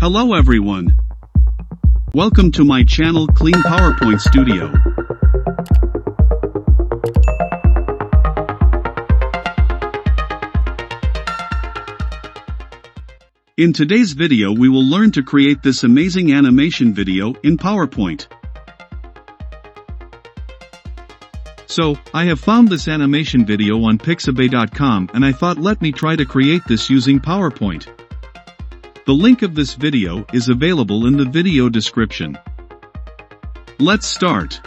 Hello everyone. Welcome to my channel Clean PowerPoint Studio. In today's video we will learn to create this amazing animation video in PowerPoint. So, I have found this animation video on pixabay.com and I thought let me try to create this using PowerPoint. The link of this video is available in the video description. Let's start.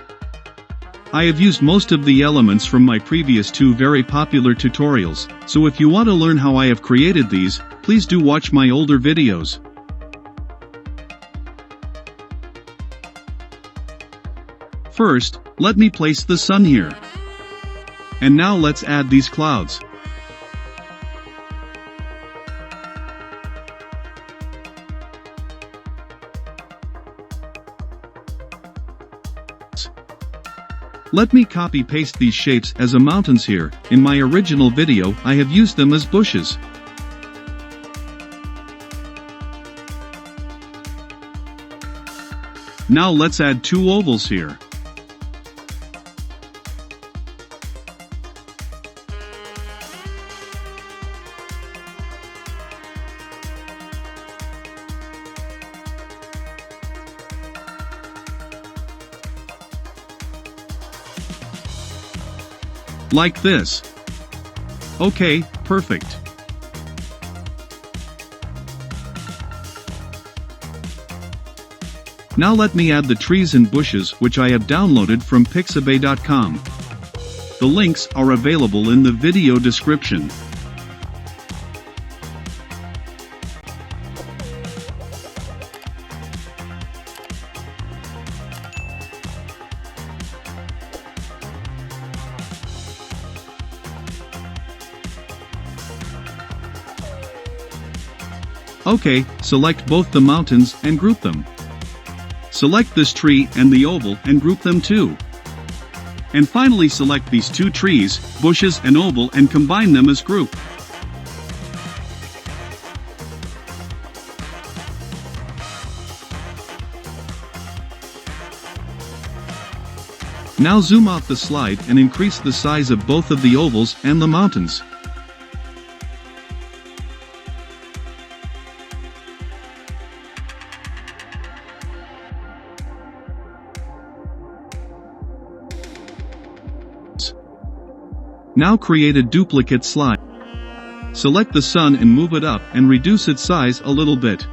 I have used most of the elements from my previous two very popular tutorials, so if you want to learn how I have created these, please do watch my older videos. First, let me place the sun here. And now let's add these clouds. Let me copy-paste these shapes as a mountains here. In my original video, I have used them as bushes. Now let's add two ovals here. Like this. Okay, perfect. Now let me add the trees and bushes which I have downloaded from pixabay.com. The links are available in the video description. Okay, select both the mountains and group them. Select this tree and the oval and group them too. And finally select these two trees, bushes and oval and combine them as group. Now zoom out the slide and increase the size of both of the ovals and the mountains. Now create a duplicate slide. Select the sun and move it up and reduce its size a little bit.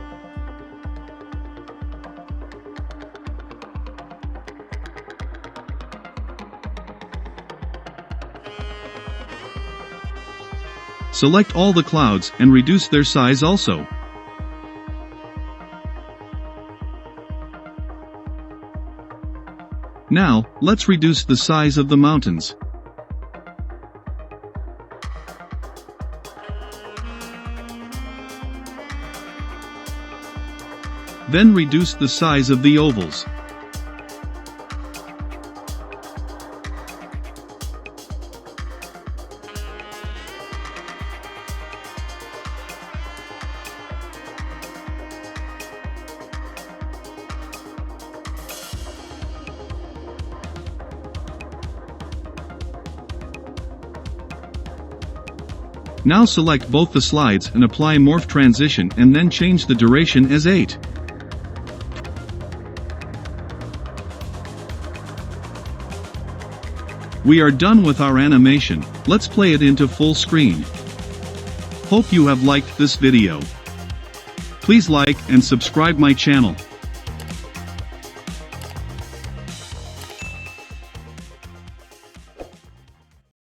Select all the clouds and reduce their size also. Now, let's reduce the size of the mountains. Then reduce the size of the ovals. Now select both the slides and apply Morph transition and then change the duration as 8. We are done with our animation. Let's play it into full screen. Hope you have liked this video. Please like and subscribe my channel.